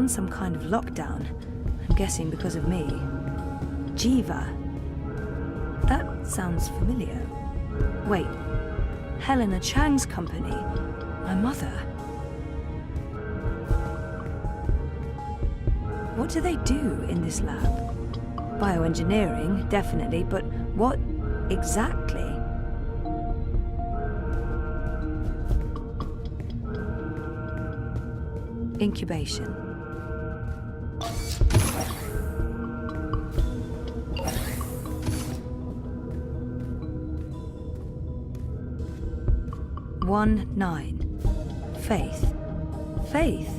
on some kind of lockdown. I'm guessing because of me. Jiva. That sounds familiar. Wait. Helena Chang's company. My mother. What do they do in this lab? Bioengineering, definitely, but what exactly? Incubation. One 9. Faith. Faith?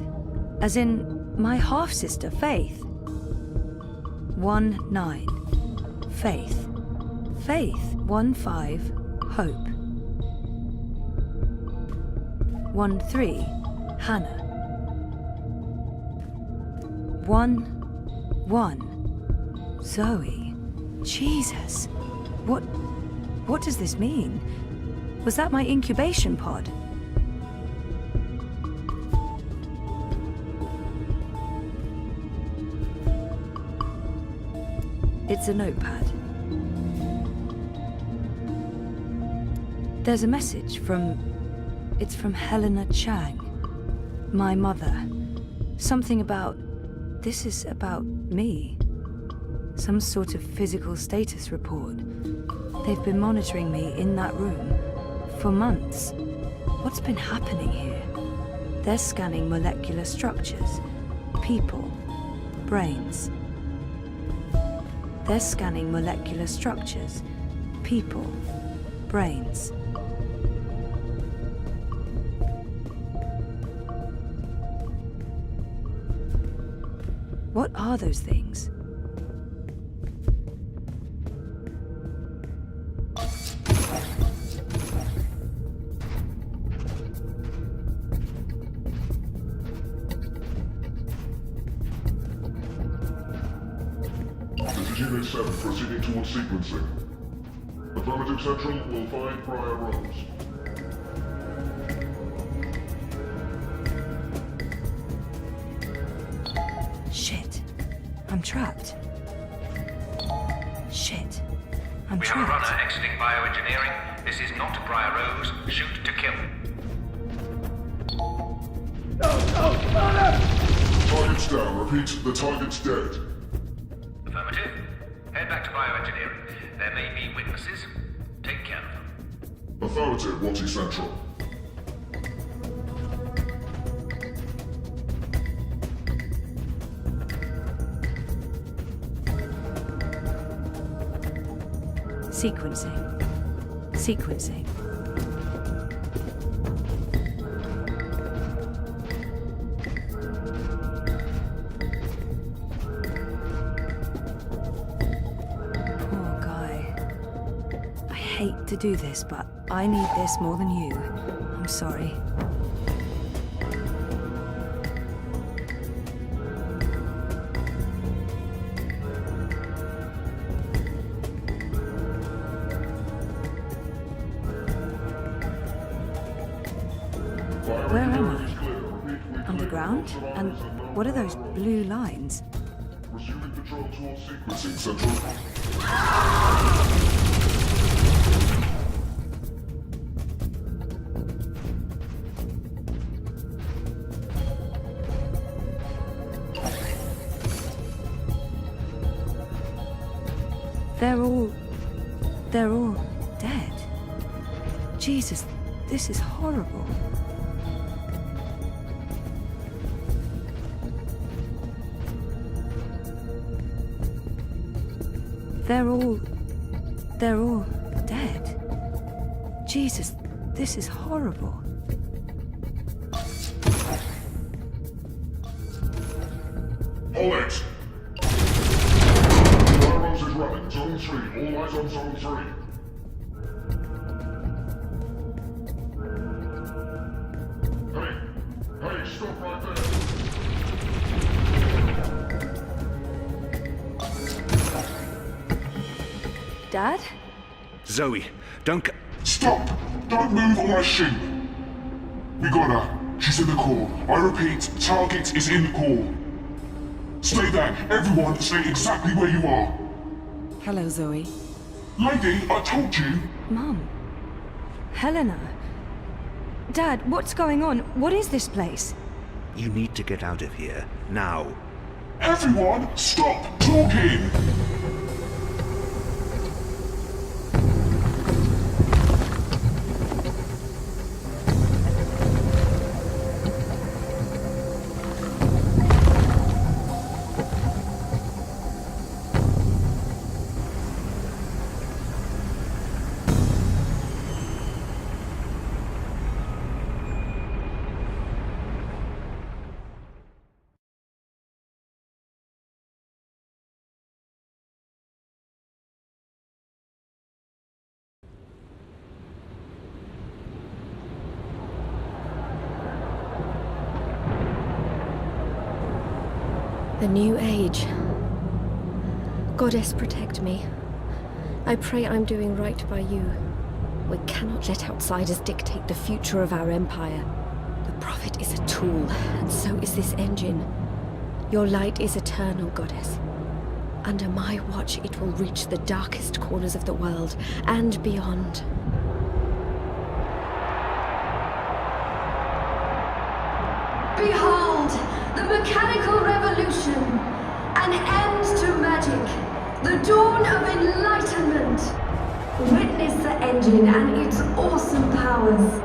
As in my half-sister, Faith. 1-9. Faith. Faith. 1-5. Hope. 1-3. Hannah. 1-1. Zoe. Jesus. What does this mean? Was that my incubation pod? It's a notepad. There's a message from... It's from Helena Chang, my mother. Something about... This is about me. Some sort of physical status report. They've been monitoring me in that room for months. What's been happening here? They're scanning molecular structures, people, brains. They're scanning molecular structures, people, brains. What are those things? Unit 7 proceeding towards sequencing. Affirmative Central will find prior rows. Shit. I'm trapped. Shit. I'm We trapped. have a runner exiting bioengineering. This is not prior rows. Shoot to kill. Target's down. Repeat, the target's dead. Affirmative. Head back to bioengineering. There may be witnesses. Take care of them. Affirmative, Watty Central. Sequencing. Sequencing. Poor guy. I hate to do this, but I need this more than you. I'm sorry. Where am I? Underground? And what are those blue lines? Resuming control towards sequencing, Central. They're all dead. Jesus, this is horrible. They're all dead. Jesus, this is horrible. Hold it! Kairos is running. Zone 3. All eyes on Zone 3. Hey, stop right there. Dad? Zoe, don't... Stop! Don't move or I shoot! We got her. She's in the core. I repeat, target is in the core. Stay there. Everyone, stay exactly where you are. Hello, Zoe. Lady, I told you. Mum. Helena. Dad, what's going on? What is this place? You need to get out of here, now. Everyone, stop talking! The new age. Goddess, protect me. I pray I'm doing right by you. We cannot let outsiders dictate the future of our empire. The Prophet is a tool, and so is this engine. Your light is eternal, Goddess. Under my watch, it will reach the darkest corners of the world, and beyond. Behold, the mechanical revolution, an end to magic, the dawn of enlightenment. Witness the engine and its awesome powers.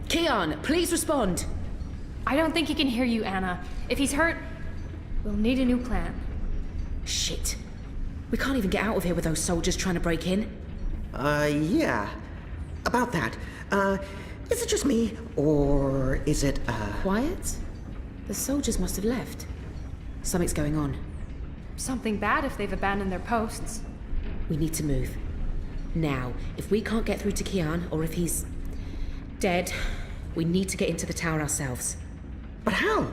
Kian, please respond. I don't think he can hear you, Anna. If he's hurt, we'll need a new plan. Shit. We can't even get out of here with those soldiers trying to break in. Yeah. About that. Is it just me, or is it, Quiet? The soldiers must have left. Something's going on. Something bad if they've abandoned their posts. We need to move. Now, if we can't get through to Kian, or if he's dead, we need to get into the tower ourselves. But how?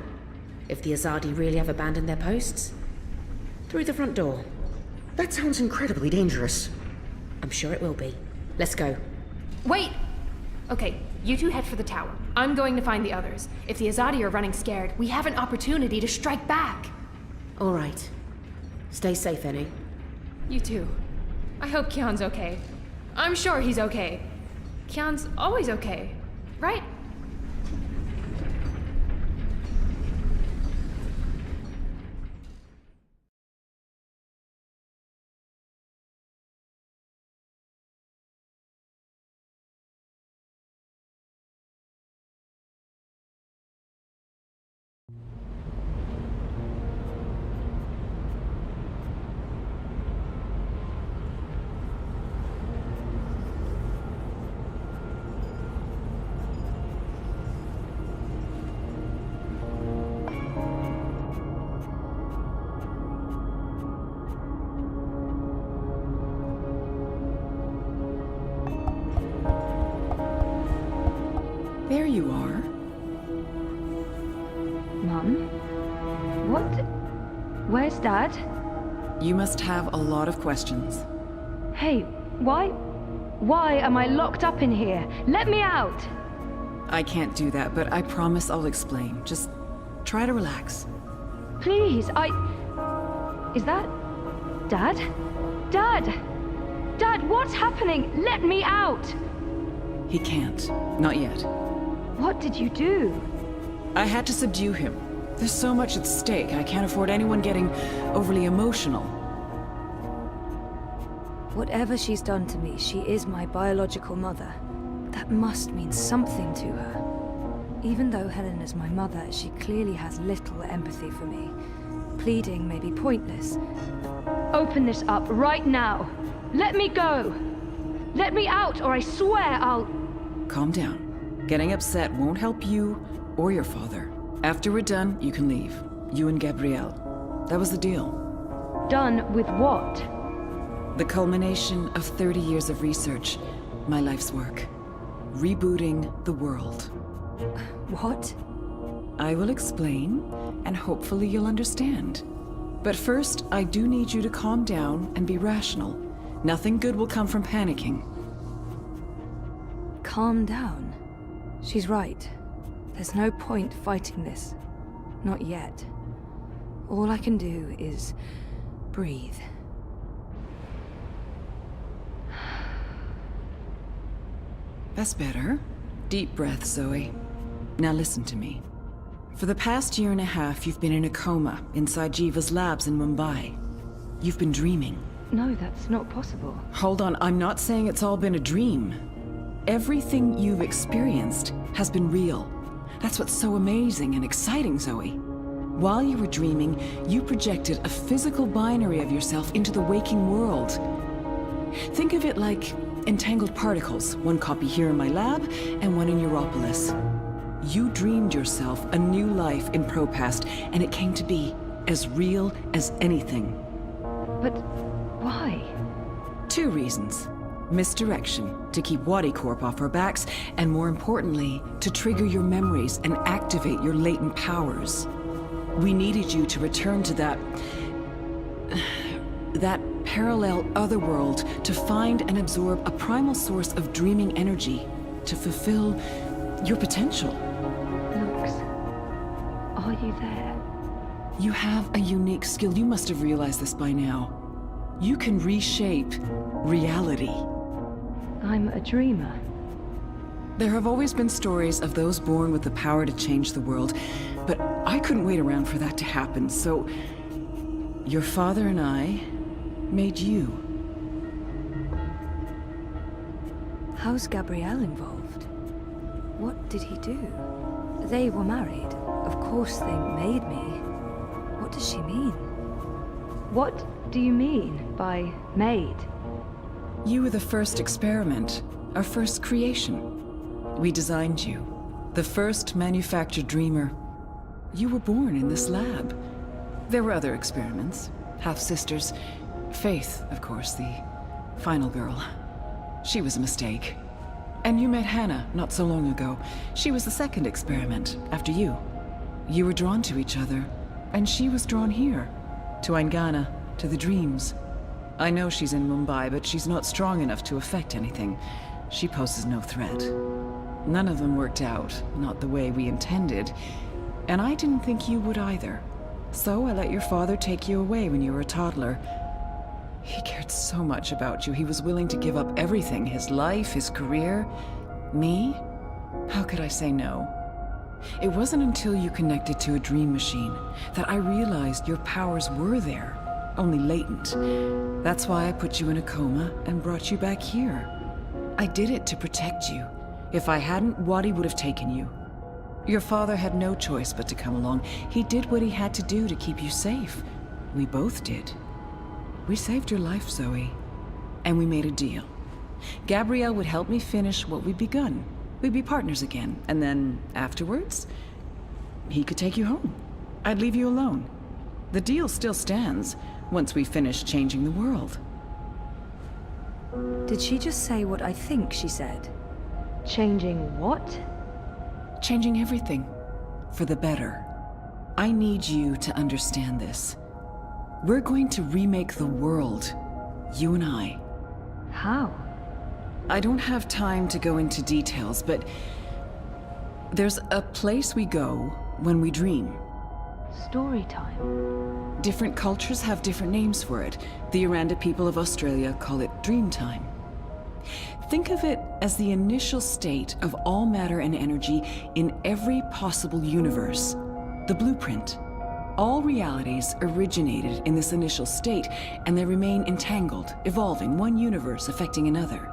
If the Azadi really have abandoned their posts, through the front door. That sounds incredibly dangerous. I'm sure it will be. Let's go. Wait! Okay, you two head for the tower. I'm going to find the others. If the Azadi are running scared, we have an opportunity to strike back. All right. Stay safe, Annie. You too. I hope Kian's okay. I'm sure he's okay. Kian's always okay, right? There you are. Mum? What? Where's Dad? You must have a lot of questions. Hey, why? Why am I locked up in here? Let me out! I can't do that, but I promise I'll explain. Just try to relax. Please, Is that... Dad? Dad! Dad, what's happening? Let me out! He can't. Not yet. What did you do? I had to subdue him. There's so much at stake. I can't afford anyone getting overly emotional. Whatever she's done to me, she is my biological mother. That must mean something to her. Even though Helena's my mother, she clearly has little empathy for me. Pleading may be pointless. Open this up right now. Let me go. Let me out, or I swear I'll... Calm down. Getting upset won't help you or your father. After we're done, you can leave. You and Gabrielle. That was the deal. Done with what? The culmination of 30 years of research. My life's work. Rebooting the world. What? I will explain, and hopefully you'll understand. But first, I do need you to calm down and be rational. Nothing good will come from panicking. Calm down. She's right. There's no point fighting this. Not yet. All I can do is breathe. That's better. Deep breath, Zoe. Now listen to me. For the past year and a half, you've been in a coma inside Jiva's labs in Mumbai. You've been dreaming. No, that's not possible. Hold on, I'm not saying it's all been a dream. Everything you've experienced has been real. That's what's so amazing and exciting, Zoe. While you were dreaming, you projected a physical binary of yourself into the waking world. Think of it like entangled particles, one copy here in my lab and one in Europolis. You dreamed yourself a new life in Propast, and it came to be as real as anything. But why? 2 reasons. Misdirection, to keep Wadi Corp off our backs, and more importantly, to trigger your memories and activate your latent powers. We needed you to return to that parallel otherworld to find and absorb a primal source of dreaming energy to fulfill your potential. Lux, are you there? You have a unique skill. You must have realized this by now. You can reshape reality. I'm a dreamer. There have always been stories of those born with the power to change the world, but I couldn't wait around for that to happen, so your father and I made you. How's Gabrielle involved? What did he do? They were married. Of course they made me. What does she mean? What do you mean by made? You were the first experiment, our first creation. We designed you, the first manufactured dreamer. You were born in this lab. There were other experiments, half-sisters. Faith, of course, the final girl. She was a mistake. And you met Hannah not so long ago. She was the second experiment, after you. You were drawn to each other, and she was drawn here, to Aingana, to the dreams. I know she's in Mumbai, but she's not strong enough to affect anything. She poses no threat. None of them worked out, not the way we intended. And I didn't think you would either. So I let your father take you away when you were a toddler. He cared so much about you, he was willing to give up everything, his life, his career. Me? How could I say no? It wasn't until you connected to a dream machine that I realized your powers were there, only latent. That's why I put you in a coma and brought you back here. I did it to protect you. If I hadn't, Wadi would have taken you. Your father had no choice but to come along. He did what he had to do to keep you safe. We both did. We saved your life, Zoe. And we made a deal. Gabrielle would help me finish what we'd begun. We'd be partners again, and then afterwards, he could take you home. I'd leave you alone. The deal still stands once we finish changing the world. Did she just say what I think she said? Changing what? Changing everything. For the better. I need you to understand this. We're going to remake the world. You and I. How? I don't have time to go into details, but there's a place we go when we dream. Story time. Different cultures have different names for it. The Aranda people of Australia call it dream time. Think of it as the initial state of all matter and energy in every possible universe. The blueprint. All realities originated in this initial state, and they remain entangled, evolving, one universe affecting another.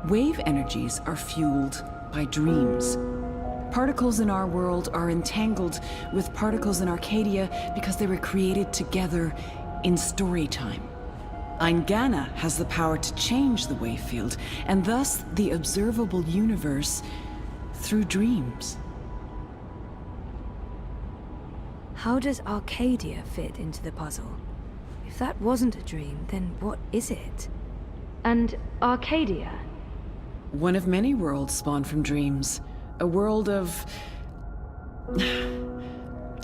Wave energies are fueled by dreams. Particles in our world are entangled with particles in Arcadia because they were created together in story time. Eingana has the power to change the wave field, and thus the observable universe through dreams. How does Arcadia fit into the puzzle? If that wasn't a dream, then what is it? And Arcadia? One of many worlds spawned from dreams. A world of...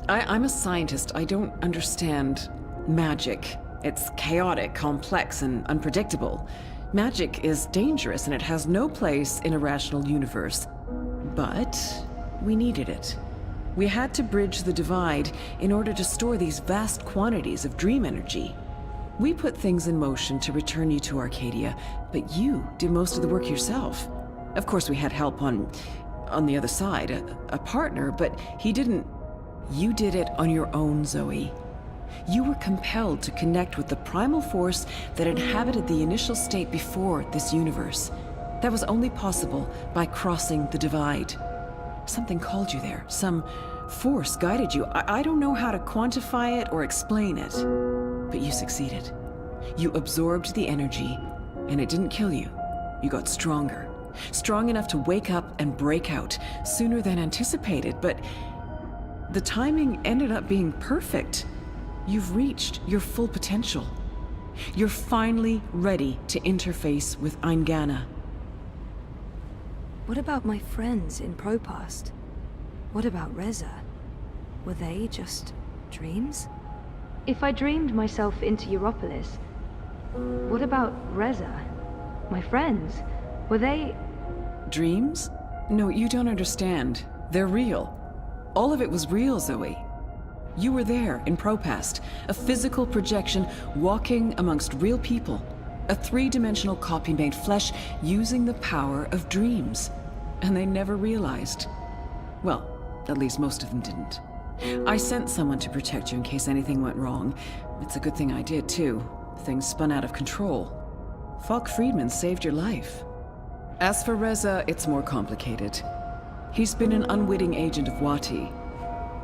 I'm a scientist. I don't understand magic. It's chaotic, complex, and unpredictable. Magic is dangerous, and it has no place in a rational universe. But we needed it. We had to bridge the divide in order to store these vast quantities of dream energy. We put things in motion to return you to Arcadia, but you did most of the work yourself. Of course, we had help on the other side, a partner, but he didn't... You did it on your own, Zoe. You were compelled to connect with the primal force that inhabited the initial state before this universe. That was only possible by crossing the divide. Something called you there. Some force guided you. I don't know how to quantify it or explain it, but you succeeded. You absorbed the energy, and it didn't kill you. You got stronger. Strong enough to wake up and break out sooner than anticipated, but the timing ended up being perfect. You've reached your full potential. You're finally ready to interface with Eingana. What about my friends in Propast? What about Reza? Were they just dreams? If I dreamed myself into Europolis, what about Reza? My friends? Were they... Dreams? No, you don't understand. They're real. All of it was real, Zoe. You were there in Propast, a physical projection walking amongst real people. A three-dimensional copy made flesh using the power of dreams. And they never realized. Well, at least most of them didn't. I sent someone to protect you in case anything went wrong. It's a good thing I did, too. Things spun out of control. Falk Friedman saved your life. As for Reza, it's more complicated. He's been an unwitting agent of Wati.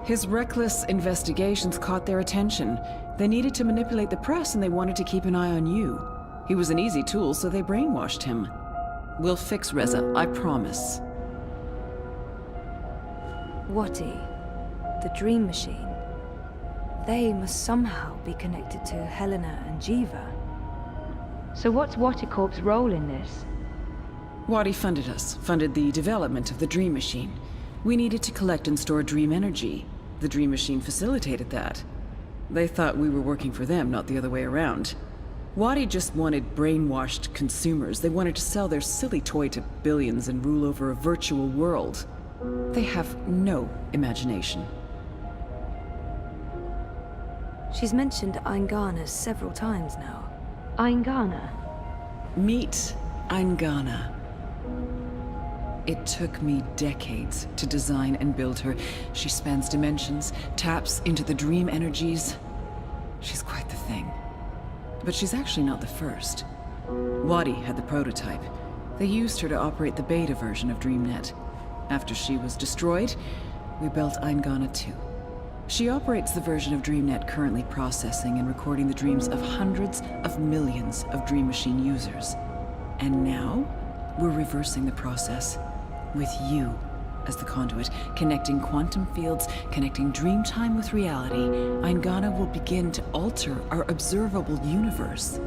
His reckless investigations caught their attention. They needed to manipulate the press, and they wanted to keep an eye on you. He was an easy tool, so they brainwashed him. We'll fix Reza, I promise. Wati, the Dream Machine. They must somehow be connected to Helena and Jiva. So what's Waticorp's role in this? Wati funded us, funded the development of the Dream Machine. We needed to collect and store dream energy. The Dream Machine facilitated that. They thought we were working for them, not the other way around. Wati just wanted brainwashed consumers. They wanted to sell their silly toy to billions and rule over a virtual world. They have no imagination. She's mentioned Eingana several times now. Eingana? Meet Eingana. It took me decades to design and build her. She spans dimensions, taps into the dream energies. She's quite the thing. But she's actually not the first. Wati had the prototype. They used her to operate the beta version of DreamNet. After she was destroyed, we built Eingana 2. She operates the version of DreamNet currently processing and recording the dreams of hundreds of millions of Dream Machine users. And now, we're reversing the process. With you as the conduit, connecting quantum fields, connecting dreamtime with reality, Eingana will begin to alter our observable universe.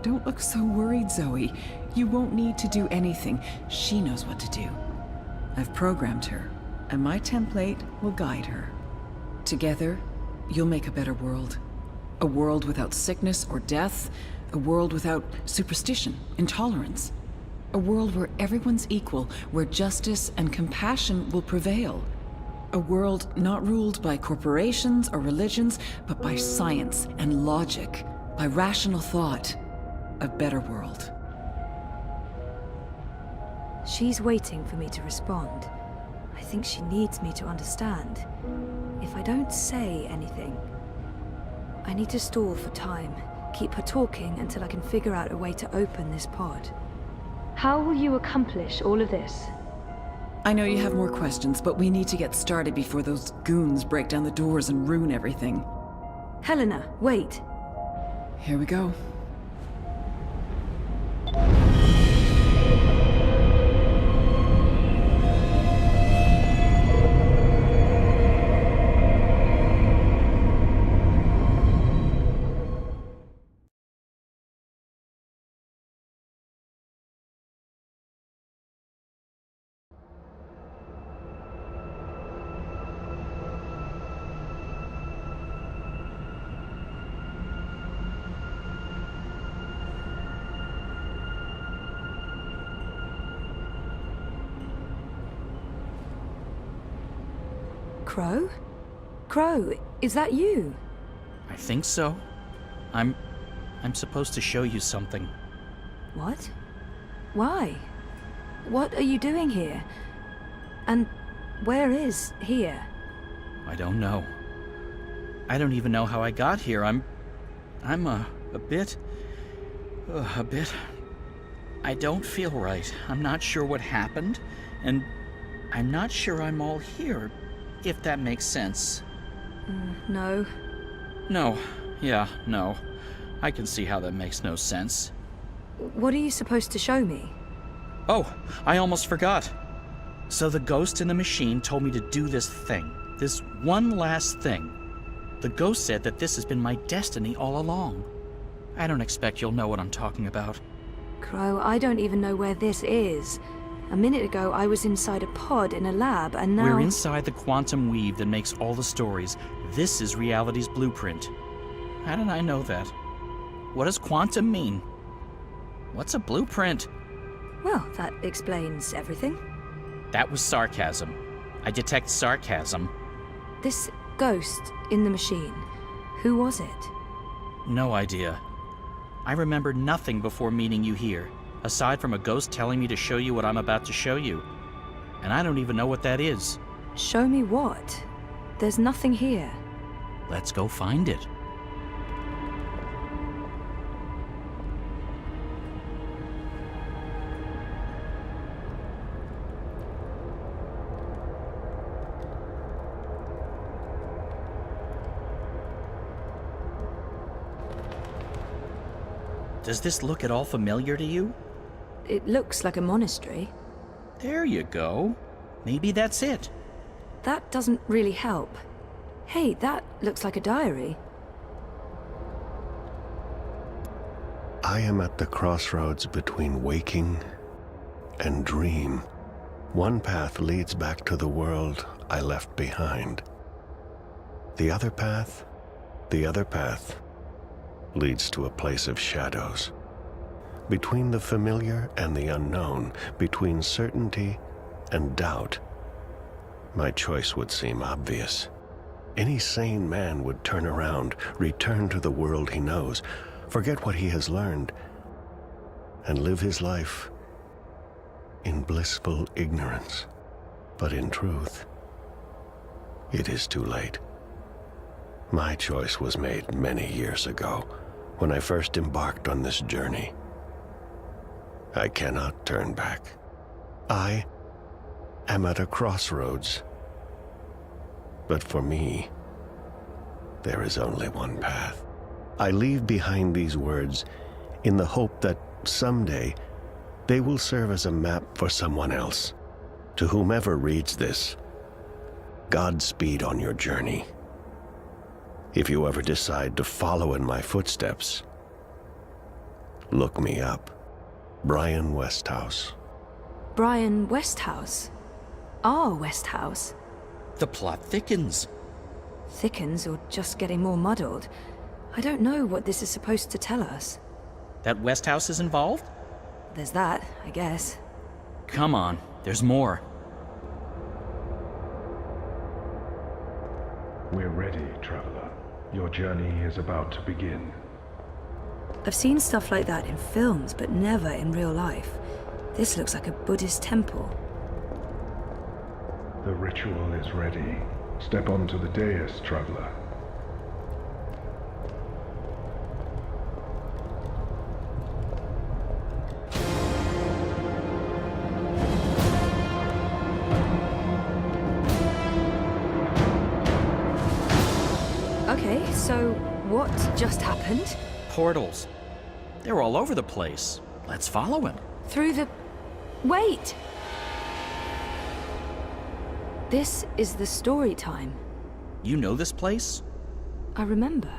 Don't look so worried, Zoe. You won't need to do anything. She knows what to do. I've programmed her, and my template will guide her. Together, you'll make a better world. A world without sickness or death, a world without superstition, intolerance. A world where everyone's equal, where justice and compassion will prevail. A world not ruled by corporations or religions, but by science and logic, by rational thought. A better world. She's waiting for me to respond. I think she needs me to understand. If I don't say anything, I need to stall for time, keep her talking until I can figure out a way to open this pod. How will you accomplish all of this? I know you have more questions, but we need to get started before those goons break down the doors and ruin everything. Helena, wait. Here we go. Crow? Crow, is that you? I think so. I'm supposed to show you something. What? Why? What are you doing here? And where is here? I don't know. I don't even know how I got here. I'm a bit... I don't feel right. I'm not sure what happened, and I'm not sure I'm all here, if that makes sense. No. No. Yeah, no. I can see how that makes no sense. What are you supposed to show me? Oh, I almost forgot. So the ghost in the machine told me to do this thing. This one last thing. The ghost said that this has been my destiny all along. I don't expect you'll know what I'm talking about. Crow, I don't even know where this is. A minute ago, I was inside a pod in a lab, and now... We're inside the quantum weave that makes all the stories. This is reality's blueprint. How did I know that? What does quantum mean? What's a blueprint? Well, that explains everything. That was sarcasm. I detect sarcasm. This ghost in the machine, who was it? No idea. I remember nothing before meeting you here, aside from a ghost telling me to show you what I'm about to show you. And I don't even know what that is. Show me what? There's nothing here. Let's go find it. Does this look at all familiar to you? It looks like a monastery. There you go. Maybe that's it. That doesn't really help. Hey, that looks like a diary. I am at the crossroads between waking and dream. One path leads back to the world I left behind. The other path leads to a place of shadows. Between the familiar and the unknown, between certainty and doubt, my choice would seem obvious. Any sane man would turn around, return to the world he knows, forget what he has learned, and live his life in blissful ignorance. But in truth, it is too late. My choice was made many years ago, when I first embarked on this journey. I cannot turn back. I am at a crossroads. But for me, there is only one path. I leave behind these words in the hope that someday they will serve as a map for someone else. To whomever reads this, Godspeed on your journey. If you ever decide to follow in my footsteps, look me up. Brian Westhouse. Brian Westhouse? Our Westhouse? The plot thickens. Thickens or just getting more muddled? I don't know what this is supposed to tell us. That Westhouse is involved? There's that, I guess. Come on, there's more. We're ready, traveler. Your journey is about to begin. I've seen stuff like that in films, but never in real life. This looks like a Buddhist temple. The ritual is ready. Step onto the dais, traveler. So, what just happened? Portals. They're all over the place. Let's follow him. Through the... Wait! This is the story time. You know this place? I remember.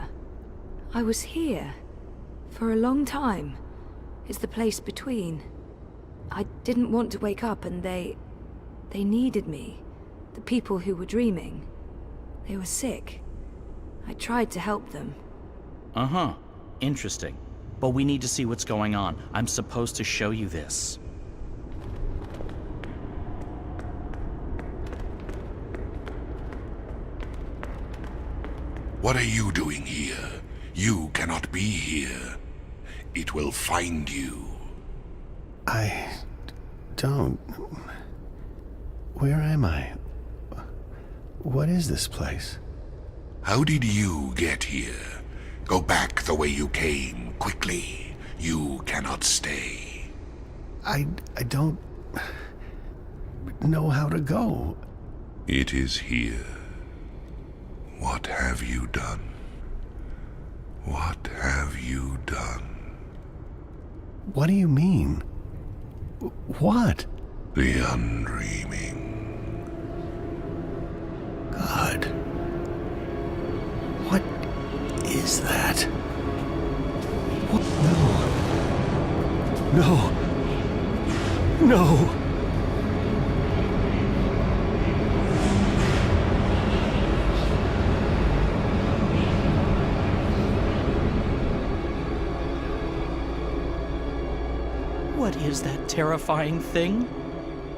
I was here. For a long time. It's the place between. I didn't want to wake up and they needed me. The people who were dreaming. They were sick. I tried to help them. Uh-huh. Interesting. But we need to see what's going on. I'm supposed to show you this. What are you doing here? You cannot be here. It will find you. I don't... Where am I? What is this place? How did you get here? Go back the way you came, quickly. You cannot stay. I don't... know how to go. It is here. What have you done? What have you done? What do you mean? What? The undreaming. God. What is that? What? No. No. No. What is that terrifying thing?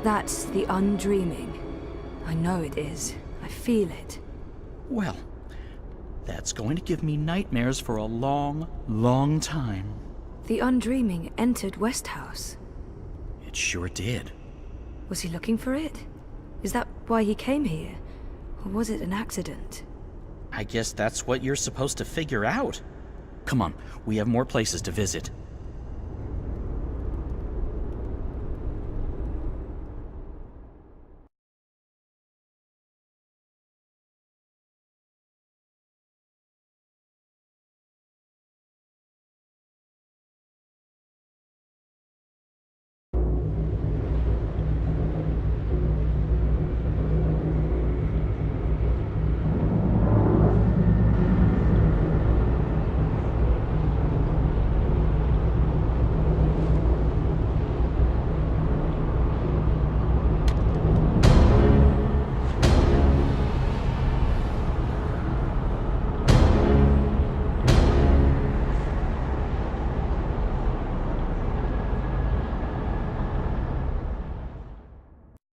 That's the undreaming. I know it is. I feel it. Well, that's going to give me nightmares for a long, long time. The undreaming entered Westhouse. It sure did. Was he looking for it? Is that why he came here? Or was it an accident? I guess that's what you're supposed to figure out. Come on, we have more places to visit.